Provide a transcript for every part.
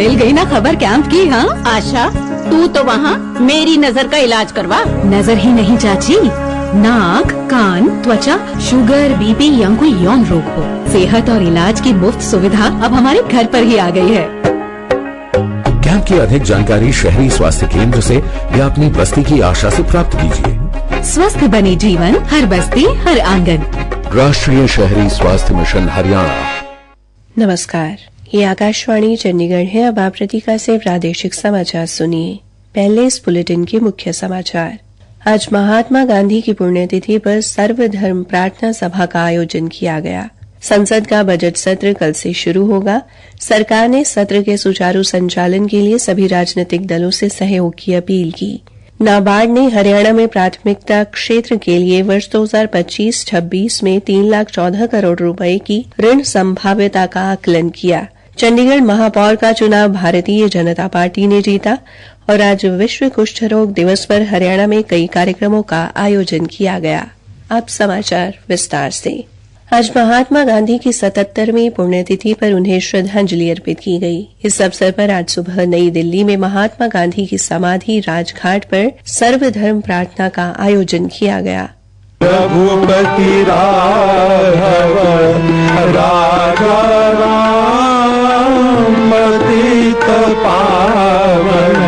मिल गई ना खबर कैंप की। हाँ आशा, तू तो वहाँ मेरी नजर का इलाज करवा। नजर ही नहीं चाची, नाक, कान, त्वचा, शुगर, बीपी या कोई यौन रोग हो, सेहत और इलाज की मुफ्त सुविधा अब हमारे घर पर ही आ गई है। कैंप की अधिक जानकारी शहरी स्वास्थ्य केंद्र से या अपनी बस्ती की आशा से प्राप्त कीजिए। स्वस्थ बने जीवन, हर बस्ती हर आंगन। राष्ट्रीय शहरी स्वास्थ्य मिशन हरियाणा। नमस्कार, ये आकाशवाणी चंडीगढ़ है। अब आप प्रतीका से प्रादेशिक समाचार सुनिए। पहले इस बुलेटिन के मुख्य समाचार। आज महात्मा गांधी की पुण्यतिथि पर सर्वधर्म प्रार्थना सभा का आयोजन किया गया। संसद का बजट सत्र कल से शुरू होगा। सरकार ने सत्र के सुचारू संचालन के लिए सभी राजनीतिक दलों से सहयोग की अपील की। नाबार्ड ने हरियाणा में प्राथमिकता क्षेत्र के लिए वर्ष 2025-26 में 3,14 करोड़ रुपए की ऋण संभाव्यता का आकलन किया। चंडीगढ़ महापौर का चुनाव भारतीय जनता पार्टी ने जीता और आज विश्व कुष्ठ रोग दिवस पर हरियाणा में कई कार्यक्रमों का आयोजन किया गया। अब समाचार विस्तार से। आज महात्मा गांधी की 77वीं पुण्यतिथि पर उन्हें श्रद्धांजलि अर्पित की गई। इस अवसर पर आज सुबह नई दिल्ली में महात्मा गांधी की समाधि राजघाट पर सर्वधर्म प्रार्थना का आयोजन किया गया। रघुपति राघव राघव राम पतित पावन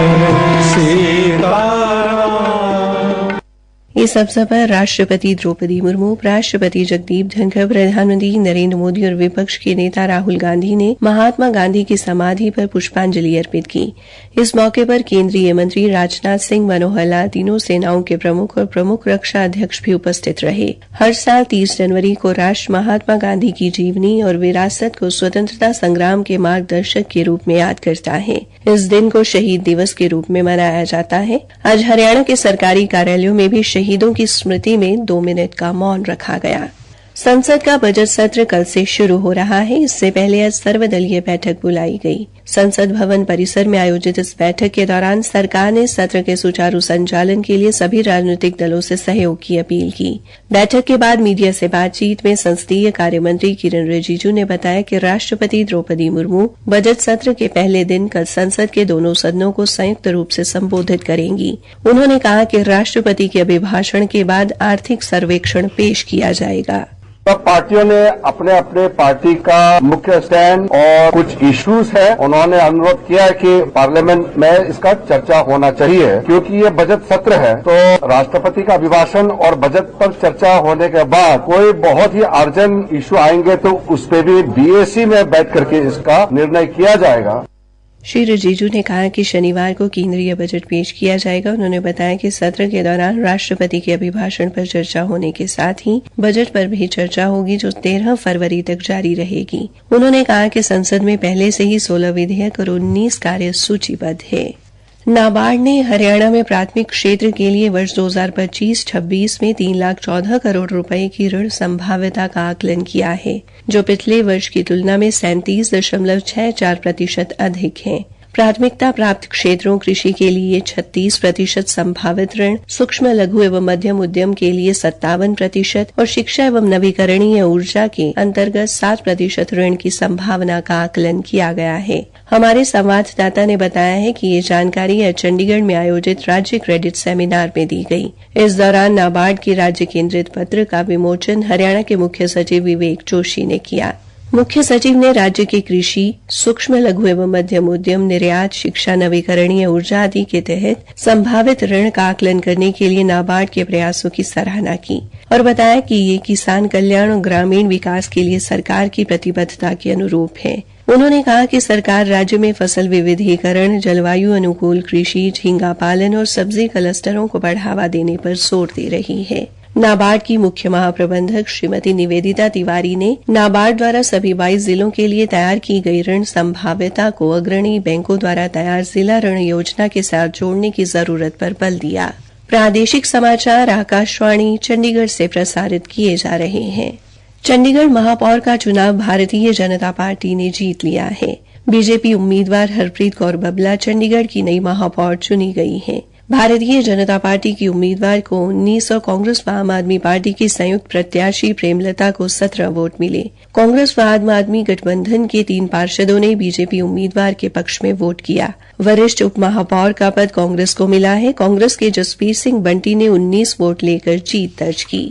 इस अवसर पर राष्ट्रपति द्रौपदी मुर्मू, उपराष्ट्रपति जगदीप धनखड़, प्रधानमंत्री नरेंद्र मोदी और विपक्ष के नेता राहुल गांधी ने महात्मा गांधी की समाधि पर पुष्पांजलि अर्पित की। इस मौके पर केंद्रीय मंत्री राजनाथ सिंह, मनोहर लाल, तीनों सेनाओं के प्रमुख और प्रमुख रक्षा अध्यक्ष भी उपस्थित रहे। हर साल 30 जनवरी को राष्ट्र महात्मा गांधी की जीवनी और विरासत को स्वतंत्रता संग्राम के मार्गदर्शक के रूप में याद करता है। इस दिन को शहीद दिवस के रूप में मनाया जाता है। आज हरियाणा के सरकारी कार्यालयों में भी शहीदों की स्मृति में 2 मिनट का मौन रखा गया। संसद का बजट सत्र कल से शुरू हो रहा है। इससे पहले आज सर्वदलीय बैठक बुलाई गई। संसद भवन परिसर में आयोजित इस बैठक के दौरान सरकार ने सत्र के सुचारू संचालन के लिए सभी राजनीतिक दलों से सहयोग की अपील की। बैठक के बाद मीडिया से बातचीत में संसदीय कार्य मंत्री किरण रिजिजू ने बताया कि राष्ट्रपति द्रौपदी मुर्मू बजट सत्र के पहले दिन कल संसद के दोनों सदनों को संयुक्त रूप से संबोधित करेंगी। उन्होंने कहा कि राष्ट्रपति के अभिभाषण के बाद आर्थिक सर्वेक्षण पेश किया जाएगा। सब पार्टियों ने अपने अपने पार्टी का मुख्य स्टैंड और कुछ इश्यूज है, उन्होंने अनुरोध किया है कि पार्लियामेंट में इसका चर्चा होना चाहिए। क्योंकि ये बजट सत्र है तो राष्ट्रपति का अभिभाषण और बजट पर चर्चा होने के बाद कोई बहुत ही अर्जेंट इश्यू आएंगे तो उस पर भी बीएसी में बैठ करके इसका निर्णय किया जाएगा। श्री रिजिजू ने कहा कि शनिवार को केंद्रीय बजट पेश किया जाएगा। उन्होंने बताया कि सत्र के दौरान राष्ट्रपति के अभिभाषण पर चर्चा होने के साथ ही बजट पर भी चर्चा होगी जो 13 फरवरी तक जारी रहेगी। उन्होंने कहा कि संसद में पहले से ही 16 विधेयक और 19 कार्य सूचीबद्ध है। नाबार्ड ने हरियाणा में प्राथमिक क्षेत्र के लिए वर्ष 2025-26 में 3,14 करोड़ रुपए की ऋण संभाव्यता का आकलन किया है, जो पिछले वर्ष की तुलना में 37.64% अधिक है। प्राथमिकता प्राप्त क्षेत्रों कृषि के लिए 36% संभावित ऋण, सूक्ष्म लघु एवं मध्यम उद्यम के लिए 57% और शिक्षा एवं नवीकरणीय ऊर्जा के अंतर्गत 7% ऋण की संभावना का आकलन किया गया है। हमारे संवाददाता ने बताया है कि ये जानकारी आज चंडीगढ़ में आयोजित राज्य क्रेडिट सेमिनार में दी गई। इस दौरान नाबार्ड के राज्य केंद्रित पत्र का विमोचन हरियाणा के मुख्य सचिव विवेक जोशी ने किया। मुख्य सचिव ने राज्य के कृषि, सूक्ष्म लघु एवं मध्यम उद्यम, निर्यात, शिक्षा, नवीकरणीय ऊर्जा आदि के तहत संभावित ऋण का आकलन करने के लिए नाबार्ड के प्रयासों की सराहना की और बताया कि ये किसान कल्याण और ग्रामीण विकास के लिए सरकार की प्रतिबद्धता के अनुरूप है। उन्होंने कहा कि सरकार राज्य में फसल विविधीकरण, जलवायु अनुकूल कृषि, झींगा पालन और सब्जी क्लस्टरों को बढ़ावा देने पर जोर दे रही है। नाबार्ड की मुख्य महाप्रबंधक श्रीमती निवेदिता तिवारी ने नाबार्ड द्वारा सभी 22 जिलों के लिए तैयार की गई ऋण संभाव्यता को अग्रणी बैंकों द्वारा तैयार जिला ऋण योजना के साथ जोड़ने की जरूरत पर बल दिया। प्रादेशिक समाचार आकाशवाणी चंडीगढ़ से प्रसारित किए जा रहे हैं। चंडीगढ़ महापौर का चुनाव भारतीय जनता पार्टी ने जीत लिया है। बीजेपी उम्मीदवार हरप्रीत कौर बबला चंडीगढ़ की नई महापौर चुनी गई हैं। भारतीय जनता पार्टी की उम्मीदवार को 19 और कांग्रेस व आम आदमी पार्टी की संयुक्त प्रत्याशी प्रेमलता को 17 वोट मिले। कांग्रेस व आम आदमी गठबंधन के 3 पार्षदों ने बीजेपी उम्मीदवार के पक्ष में वोट किया। वरिष्ठ उप महापौर का पद कांग्रेस को मिला है। कांग्रेस के जसबीर सिंह बंटी ने 19 वोट लेकर जीत दर्ज की।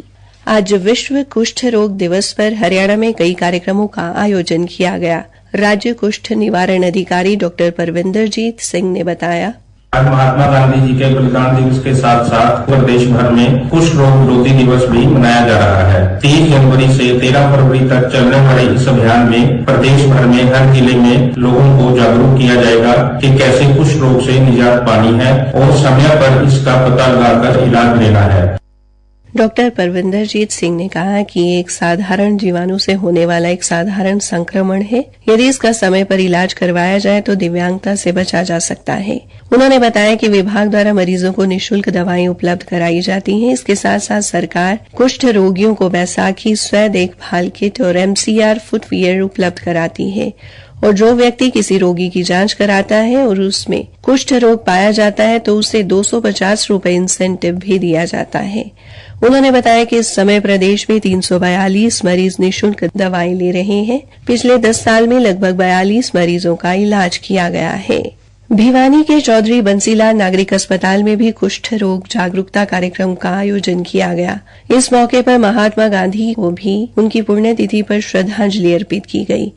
आज विश्व कुष्ठ रोग दिवस पर हरियाणा में कई कार्यक्रमों का आयोजन किया गया। राज्य कुष्ठ निवारण अधिकारी डॉक्टर परविंदरजीत सिंह ने बताया, आज महात्मा गांधी जी के बलिदान दिवस के साथ साथ प्रदेश भर में कुष्ठ रोग विरोधी दिवस भी मनाया जा रहा है। 30 जनवरी से 13 फरवरी तक चलने वाले इस अभियान में प्रदेश भर में हर जिले में लोगों को जागरूक किया जाएगा कि कैसे कुष्ठ रोग से निजात पानी है और समय पर इसका पता लगाकर इलाज लेना है। डॉक्टर परविंदरजीत सिंह ने कहा कि ये एक साधारण जीवाणु से होने वाला एक साधारण संक्रमण है। यदि इसका समय पर इलाज करवाया जाए तो दिव्यांगता से बचा जा सकता है। उन्होंने बताया कि विभाग द्वारा मरीजों को निःशुल्क दवाएं उपलब्ध कराई जाती हैं। इसके साथ साथ सरकार कुष्ठ रोगियों को बैसाखी स्व देखभाल किट और MCR फुटवियर उपलब्ध कराती है और जो व्यक्ति किसी रोगी की जांच कराता है और उसमें कुष्ठ रोग पाया जाता है तो उसे 250 रुपए इंसेंटिव भी दिया जाता है। उन्होंने बताया कि इस समय प्रदेश में 342 मरीज निःशुल्क दवाएं ले रहे हैं। पिछले 10 साल में लगभग 42 मरीजों का इलाज किया गया है। भिवानी के चौधरी बंसीलाल नागरिक अस्पताल में भी कुष्ठ रोग जागरूकता कार्यक्रम का आयोजन किया गया। इस मौके पर महात्मा गांधी को भी उनकी पुण्यतिथि पर श्रद्धांजलि अर्पित की गई।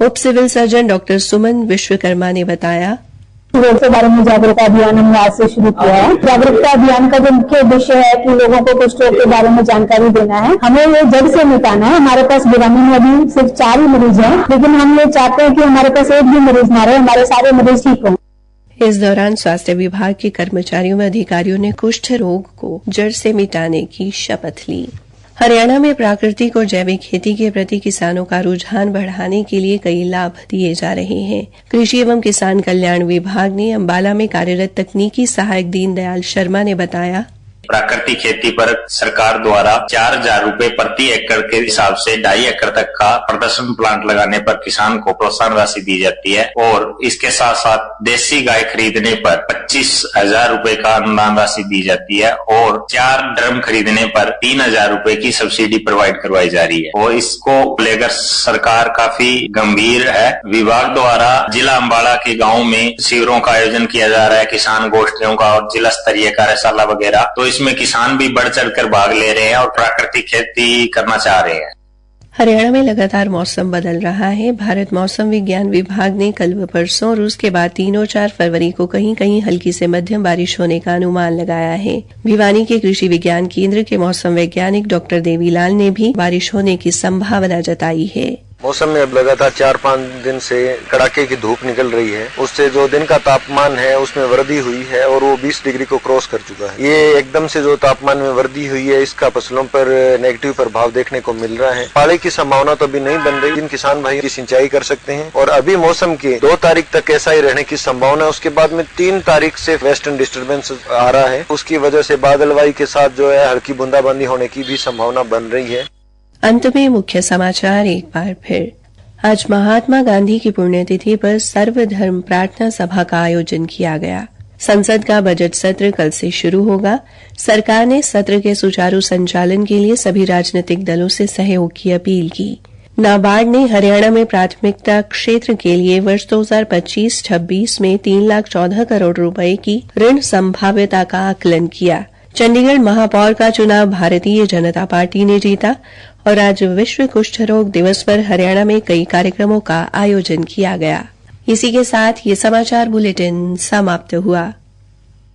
उप सिविल सर्जन डॉक्टर सुमन विश्वकर्मा ने बताया, रोग के बारे में जागरूकता अभियान हमने आज से शुरू किया है। जागरूकता अभियान का जो मुख्य उद्देश्य है कि लोगों को कुष्ठ रोग के बारे में जानकारी देना है। हमें ये जड़ से मिटाना है। हमारे पास भिवानी में अभी सिर्फ 4 ही मरीज हैं, लेकिन हम ये चाहते हैं कि हमारे पास एक भी मरीज ना रहे, हमारे सारे मरीज ठीक हों। इस दौरान स्वास्थ्य विभाग के कर्मचारियों व अधिकारियों ने कुष्ठ रोग को जड़ से मिटाने की शपथ ली। हरियाणा में प्राकृतिक और जैविक खेती के प्रति किसानों का रुझान बढ़ाने के लिए कई लाभ दिए जा रहे हैं। कृषि एवं किसान कल्याण विभाग ने अंबाला में कार्यरत तकनीकी सहायक दीनदयाल शर्मा ने बताया, प्राकृतिक खेती पर सरकार द्वारा 4,000 रुपए प्रति एकड़ के हिसाब से 2.5 एकड़ तक का प्रदर्शन प्लांट लगाने पर किसान को प्रोत्साहन राशि दी जाती है और इसके साथ साथ देसी गाय खरीदने पर 25,000 रुपए का अनुदान राशि दी जाती है और 4 ड्रम खरीदने पर 3,000 रुपए की सब्सिडी प्रोवाइड करवाई जा रही है और इसको लेकर सरकार काफी गंभीर है। विभाग द्वारा जिला अंबाला के गाँव में शिविरों का आयोजन किया जा रहा है, किसान गोष्ठियों का और जिला स्तरीय कार्यशाला वगैरह। तो इसमें किसान भी बढ़ चढ़कर भाग ले रहे हैं और प्राकृतिक खेती करना चाह रहे हैं। हरियाणा में लगातार मौसम बदल रहा है। भारत मौसम विज्ञान विभाग ने कल व परसों और उसके बाद 3 और 4 फरवरी को कहीं कहीं हल्की से मध्यम बारिश होने का अनुमान लगाया है। भिवानी के कृषि विज्ञान केंद्र के मौसम वैज्ञानिक डॉक्टर देवीलाल ने भी बारिश होने की संभावना जताई है। मौसम में अब लगातार 4-5 दिन से कड़ाके की धूप निकल रही है। उससे जो दिन का तापमान है उसमें वृद्धि हुई है और वो 20 डिग्री को क्रॉस कर चुका है। ये एकदम से जो तापमान में वृद्धि हुई है इसका फसलों पर नेगेटिव प्रभाव देखने को मिल रहा है। पाले की संभावना तो अभी नहीं बन रही। जिन किसान भाई की सिंचाई कर सकते हैं और अभी मौसम के 2 तारीख तक ऐसा ही रहने की संभावना है। उसके बाद में 3 तारीख से वेस्टर्न डिस्टर्बेंस आ रहा है, उसकी वजह से बादलवाई के साथ जो है हल्की बूंदाबांदी होने की भी संभावना बन रही है। अंत में मुख्य समाचार एक बार फिर। आज महात्मा गांधी की पुण्यतिथि पर सर्वधर्म प्रार्थना सभा का आयोजन किया गया। संसद का बजट सत्र कल से शुरू होगा। सरकार ने सत्र के सुचारू संचालन के लिए सभी राजनीतिक दलों से सहयोग की अपील की। नाबार्ड ने हरियाणा में प्राथमिकता क्षेत्र के लिए वर्ष 2025-26 में 3,14 करोड़ रुपए की ऋण संभाव्यता का आकलन किया। चंडीगढ़ महापौर का चुनाव भारतीय जनता पार्टी ने जीता और आज विश्व कुष्ठ रोग दिवस पर हरियाणा में कई कार्यक्रमों का आयोजन किया गया। इसी के साथ ये समाचार बुलेटिन समाप्त हुआ।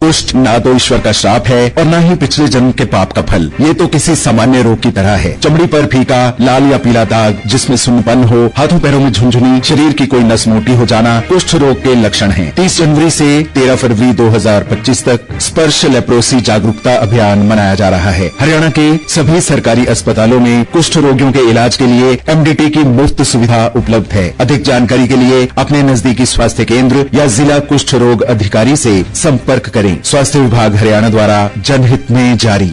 कुष्ठ ना तो ईश्वर का श्राप है और ना ही पिछले जन्म के पाप का फल। ये तो किसी सामान्य रोग की तरह है। चमड़ी पर फीका लाल या पीला दाग, जिसमें सुन्नपन हो, हाथों पैरों में झुनझुनी, शरीर की कोई नस मोटी हो जाना कुष्ठ रोग के लक्षण हैं। 30 जनवरी से 13 फरवरी 2025 तक स्पर्श लेप्रोसी जागरूकता अभियान मनाया जा रहा है। हरियाणा के सभी सरकारी अस्पतालों में कुष्ठ रोगियों के इलाज के लिए MDT की मुफ्त सुविधा उपलब्ध है। अधिक जानकारी के लिए अपने नजदीकी स्वास्थ्य केंद्र या जिला कुष्ठ रोग अधिकारी से संपर्क करें। स्वास्थ्य विभाग हरियाणा द्वारा जनहित में जारी।